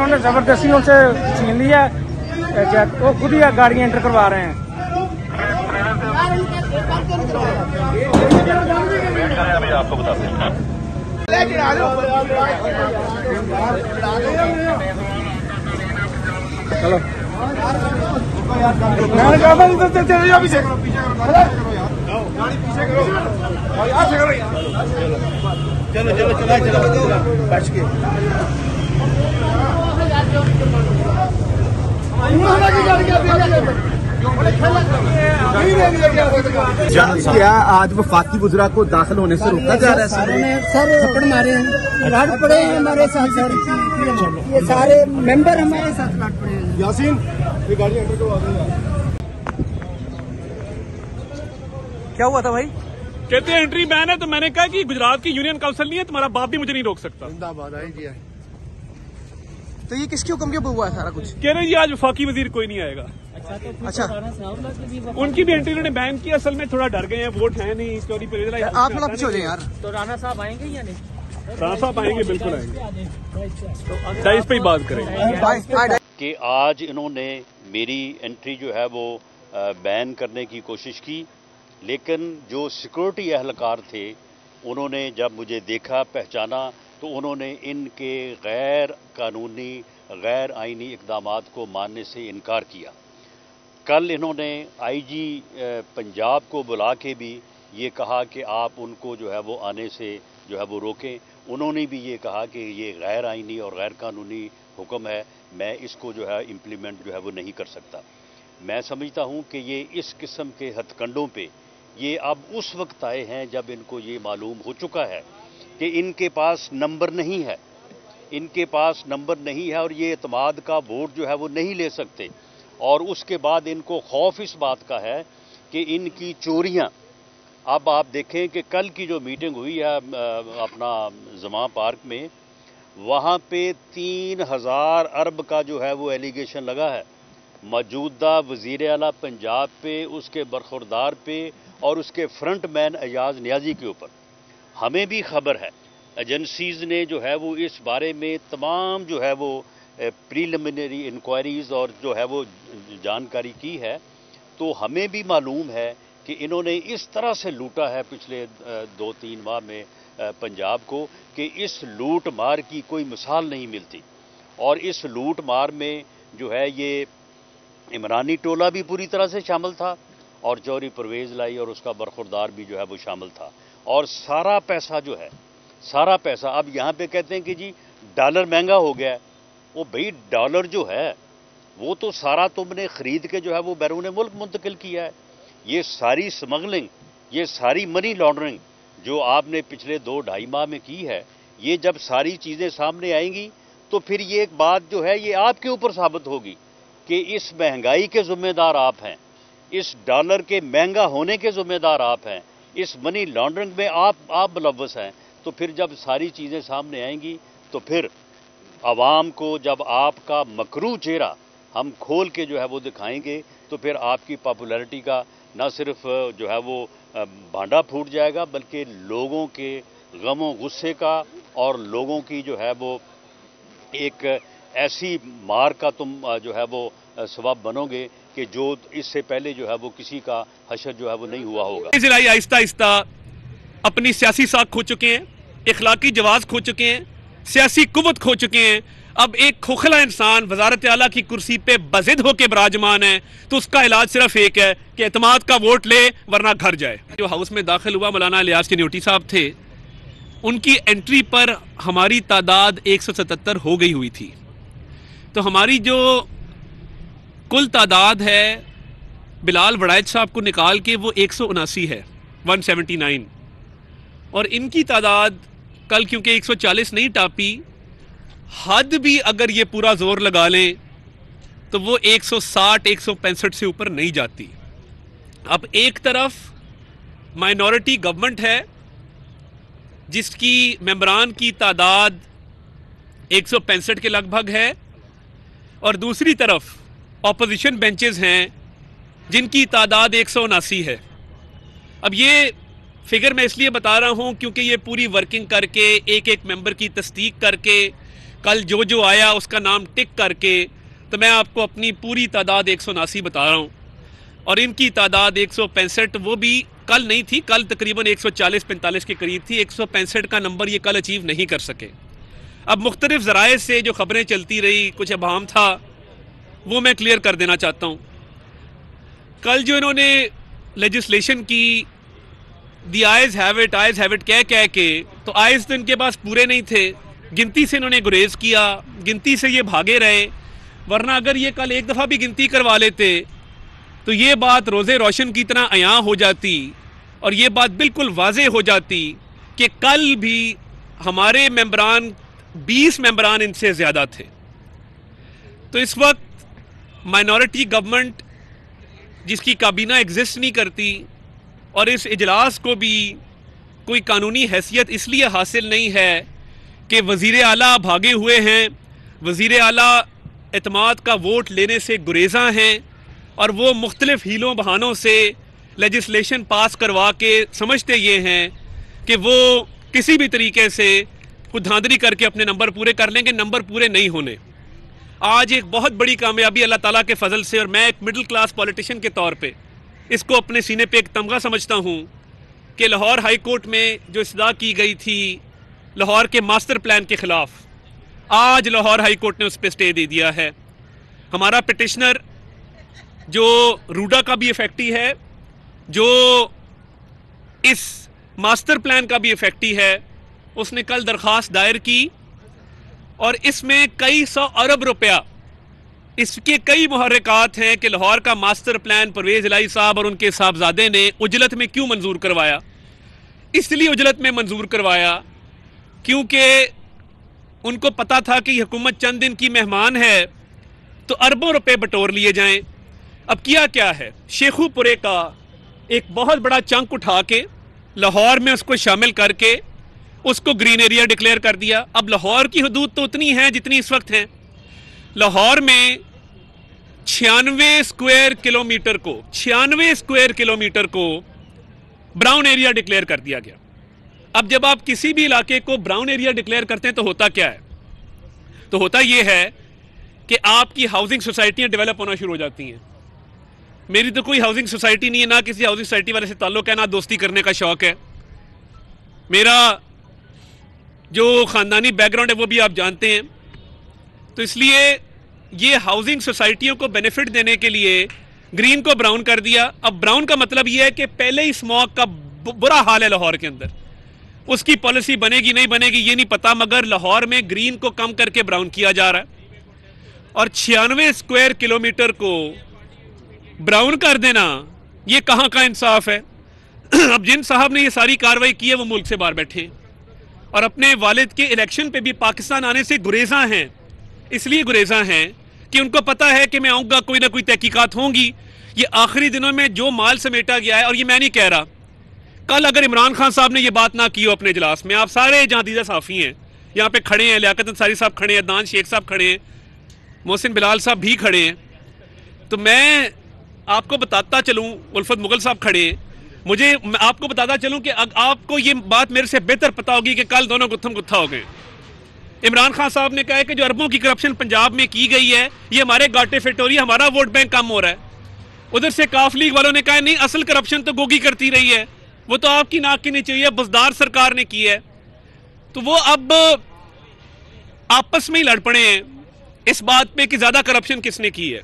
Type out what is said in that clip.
उन्होंने जबरदस्ती उनसे छीन लिया, वो खुद ही गाड़ी एंटर करवा रहे हैं। अभी आपको बताते हैं। चलो मैंने कहा था इधर चले जाओ, पीछे करो, पीछे करो, गाड़ी पीछे करो, चलो चलो चलो बच के। क्या आज वफाकी बुजुर्ग को दाखिल होने से रोका जा रहा है? सर थप्पड़ मारे हैं, लाट पड़े हैं हमारे साथ सर, ये सारे मेंबर हमारे साथ लाट पड़े हैं। यासीन ये गाड़ी अंदर को आ गई। क्या हुआ था भाई? कहते हैं एंट्री बैन है, तो मैंने कहा कि गुजरात की यूनियन काउंसिल नहीं है, तुम्हारा बाप भी मुझे नहीं रोक सकता। जिंदाबाद आई जी। तो ये किसके हुक्म के ऊपर हुआ है सारा कुछ? कह रहे जी आज वफाकी वजीर कोई नहीं आएगा। अच्छा, उनकी भी एंट्री उन्होंने बैन की, असल में थोड़ा डर गए हैं, वोट है नहीं, चोरी पर आप थोड़ा पीछे हो जाए यार। तो राणा साहब आएंगे या नहीं? राणा साहब आएंगे, बिल्कुल आएंगे, डाइस पे ही बात करेंगे। कि आज इन्होंने मेरी एंट्री जो है वो बैन करने की कोशिश की, लेकिन जो सिक्योरिटी एहलकार थे उन्होंने जब मुझे देखा, पहचाना, तो उन्होंने इनके गैर कानूनी गैर आइनी इक़दामात को मानने से इनकार किया। कल इन्होंने आईजी पंजाब को बुला के भी ये कहा कि आप उनको जो है वो आने से जो है वो रोकें। उन्होंने भी ये कहा कि ये गैर आइनी और गैर कानूनी हुक्म है, मैं इसको जो है इम्प्लीमेंट जो है वो नहीं कर सकता। मैं समझता हूँ कि ये इस किस्म के हथकंडों पे ये अब उस वक्त आए हैं जब इनको ये मालूम हो चुका है कि इनके पास नंबर नहीं है, इनके पास नंबर नहीं है और ये एतमाद का वोट जो है वो नहीं ले सकते। और उसके बाद इनको खौफ इस बात का है कि इनकी चोरियां, अब आप देखें कि कल की जो मीटिंग हुई है अपना जमा पार्क में, वहाँ पे 3000 अरब का जो है वो एलिगेशन लगा है मौजूदा वज़ीर आला पंजाब पे, उसके बरखुरदार पे और उसके फ्रंट मैन एजाज नियाजी के ऊपर। हमें भी खबर है, एजेंसीज़ ने जो है वो इस बारे में तमाम जो है वो प्रीलिमिनरी इंक्वायरीज़ और जो है वो जानकारी की है, तो हमें भी मालूम है कि इन्होंने इस तरह से लूटा है पिछले 2-3 माह में पंजाब को कि इस लूट मार की कोई मिसाल नहीं मिलती। और इस लूट मार में जो है ये इमरानी टोला भी पूरी तरह से शामिल था और चौधरी परवेज़ लाई और उसका बरखुरदार भी जो है वो शामिल था। और सारा पैसा जो है, सारा पैसा, अब यहाँ पे कहते हैं कि जी डॉलर महंगा हो गया है। वो भाई डॉलर जो है वो तो सारा तुमने ख़रीद के जो है वो बैरून मुल्क मुंतकिल किया है। ये सारी स्मगलिंग, ये सारी मनी लॉन्ड्रिंग जो आपने पिछले 2-2.5 माह में की है, ये जब सारी चीज़ें सामने आएंगी तो फिर ये एक बात जो है ये आपके ऊपर साबित होगी कि इस महंगाई के ज़िम्मेदार आप हैं, इस डॉलर के महंगा होने के ज़िम्मेदार आप हैं, इस मनी लॉन्ड्रिंग में आप मुलव्वस हैं। तो फिर जब सारी चीज़ें सामने आएंगी तो फिर आवाम को जब आपका मकरू चेहरा हम खोल के जो है वो दिखाएंगे तो फिर आपकी पॉपुलैरिटी का न सिर्फ जो है वो भांडा फूट जाएगा, बल्कि लोगों के गमों गुस्से का और लोगों की जो है वो एक ऐसी मार का तुम जो है वो सबब बनोगे कि जो इससे पहले जो है वो किसी का हशर जो है वो नहीं हुआ होगा। ज़िलाई आहिस्ता आहिस्ता अपनी सियासी साख खो चुके हैं, इखलाकी जवाज़ खो चुके हैं, सियासी कुव्वत खो चुके हैं। अब एक खोखला इंसान वजारत आला की कुर्सी पे बज़िद होकर विराजमान है, तो उसका इलाज सिर्फ एक है कि एतमाद का वोट ले वरना घर जाए। जो हाउस में दाखिल हुआ मौलाना इलियास किन्योटी साहब थे, उनकी एंट्री पर हमारी तादाद 177 हो गई हुई थी। तो हमारी जो कुल तादाद है बिलाल वड़ाइच साहब को निकाल के वो 179 है, 179। और इनकी तादाद कल क्योंकि 140 नहीं टापी, हद भी अगर ये पूरा जोर लगा लें तो वो 160-165 से ऊपर नहीं जाती। अब एक तरफ माइनॉरिटी गवर्नमेंट है जिसकी मेंबरान की तादाद 165 के लगभग है, और दूसरी तरफ ऑपोजिशन बेंचेस हैं जिनकी तादाद 179 है। अब ये फिगर मैं इसलिए बता रहा हूं क्योंकि ये पूरी वर्किंग करके एक एक मेंबर की तस्दीक करके کل جو آیا اس کا نام ٹک کر کے، تو میں آپ کو اپنی پوری تعداد 179 بتا رہا ہوں، اور ان کی تعداد 165 وہ بھی کل نہیں تھی، کل تقریباً 140-45 کے قریب تھی، 165 کا نمبر یہ کل اچیو نہیں کر سکے۔ اب مختلف ذرائع سے جو خبریں چلتی رہی، کچھ ابہام تھا، وہ میں کلیئر کر دینا چاہتا ہوں۔ کل جو انہوں نے لیجسلیشن کی، دی آئیز ہیو اٹ کہہ کے، تو آئیز تو ان کے پاس پورے نہیں تھے، گنتی سے انہوں نے گریز کیا، گنتی سے یہ بھاگے رہے، ورنہ اگر یہ کل ایک دفعہ بھی گنتی کروا لیتے تو یہ بات روزے روشن کی طرح عیاں ہو جاتی، اور یہ بات بالکل واضح ہو جاتی کہ کل بھی ہمارے ممبران 20 ممبران ان سے زیادہ تھے۔ تو اس وقت مائنورٹی گورنمنٹ جس کی کابینہ ایگزسٹ نہیں کرتی، اور اس اجلاس کو بھی کوئی قانونی حیثیت اس لیے حاصل نہیں ہے کہ وزیر اعلیٰ بھاگے ہوئے ہیں، وزیر اعلیٰ اعتماد کا ووٹ لینے سے گریزاں ہیں، اور وہ مختلف ہیلوں بہانوں سے لیجسلیشن پاس کروا کے سمجھتے یہ ہیں کہ وہ کسی بھی طریقے سے کچھ دھاندلی کر کے اپنے نمبر پورے کر لیں گے۔ نمبر پورے نہیں ہونے۔ آج ایک بہت بڑی کامیابی اللہ تعالیٰ کے فضل سے، اور میں ایک مڈل کلاس پولیٹیشین کے طور پہ اس کو اپنے سینے پہ ایک تمغہ سمجھتا ہوں کہ لاہور ہائی کورٹ میں جو استدعا کی گئی تھی لاہور کے ماسٹر پلان کے خلاف، آج لاہور ہائی کورٹ نے اس پہ سٹے دے دیا ہے۔ ہمارا پٹیشنر جو روڈا کا بھی افیکٹی ہے، جو اس ماسٹر پلان کا بھی افیکٹی ہے، اس نے کل درخواست دائر کی، اور اس میں کئی 100 ارب روپیہ، اس کے کئی محرکات ہیں کہ لاہور کا ماسٹر پلان پرویز الہی صاحب اور ان کے صاحبزادے نے اجلت میں کیوں منظور کروایا۔ اس لیے اجلت میں منظور کروایا کیونکہ ان کو پتا تھا کہ یہ حکومت چند دن کی مہمان ہے، تو اربوں روپے بٹور لیے جائیں۔ اب کیا ہے، شیخو پورے کا ایک بہت بڑا چنک اٹھا کے لاہور میں اس کو شامل کر کے اس کو گرین ایریا ڈکلیئر کر دیا۔ اب لاہور کی حدود تو اتنی ہیں جتنی اس وقت ہیں۔ لاہور میں 96 اسکوائر کلومیٹر کو براؤن ایریا ڈکلیئر کر دیا گیا۔ اب جب آپ کسی بھی علاقے کو براؤن ایریا ڈکلیئر کرتے ہیں تو ہوتا کیا ہے؟ تو ہوتا یہ ہے کہ آپ کی ہاؤسنگ سوسائٹیاں ڈیولپ ہونا شروع ہو جاتی ہیں۔ میری تو کوئی ہاؤسنگ سوسائٹی نہیں ہے، نہ کسی ہاؤسنگ سوسائٹی والے سے تعلق ہے، نہ دوستی کرنے کا شوق ہے۔ میرا جو خاندانی بیک گراؤنڈ ہے وہ بھی آپ جانتے ہیں۔ تو اس لیے یہ ہاؤسنگ سوسائٹیوں کو بینیفٹ دینے کے لیے گرین کو براؤن کر دیا۔ اب براؤن کا مطلب یہ ہے کہ پہلے ہی اسموک کا برا حال ہے لاہور کے اندر، اس کی پالیسی بنے گی نہیں بنے گی یہ نہیں پتا، مگر لاہور میں گرین کو کم کر کے براؤن کیا جا رہا ہے، اور 96 اسکوائر کلومیٹر کو براؤن کر دینا یہ کہاں کا انصاف ہے؟ اب جن صاحب نے یہ ساری کاروائی کی ہے وہ ملک سے باہر بیٹھے ہیں، اور اپنے والد کے الیکشن پہ بھی پاکستان آنے سے گریزاں ہیں۔ اس لیے گریزاں ہیں کہ ان کو پتا ہے کہ میں آؤں گا، کوئی نہ کوئی تحقیقات ہوں گی۔ یہ آخری دنوں میں جو مال سمیٹا گیا ہے، اور یہ میں نہیں کہہ رہا، کل اگر عمران خان صاحب نے یہ بات نہ کی ہو اپنے اجلاس میں، آپ سارے جہاں دیدہ صحافی ہیں یہاں پہ کھڑے ہیں، لیاقت انصاری صاحب کھڑے ہیں، عدنان شیخ صاحب کھڑے ہیں، محسن بلال صاحب بھی کھڑے ہیں، تو میں آپ کو بتاتا چلوں، الفت مغل صاحب کھڑے ہیں، مجھے آپ کو بتاتا چلوں کہ آپ کو یہ بات میرے سے بہتر پتا ہوگی کہ کل دونوں گتھم گتھا ہو گئے۔ عمران خان صاحب نے کہا ہے کہ جو اربوں کی کرپشن پنجاب میں کی گئی ہے یہ ہمارے گاٹے فٹ ہو رہی ہے، ہمارا ووٹ بینک کم ہو رہا ہے۔ ادھر سے کاف لیگ والوں نے کہا نہیں، اصل کرپشن تو گوگی کرتی رہی ہے، وہ تو آپ کی ناک کے نیچے ہوئی ہے، بزدار سرکار نے کی ہے۔ تو وہ اب آپس میں ہی لڑ پڑے ہیں اس بات پہ کہ زیادہ کرپشن کس نے کی ہے۔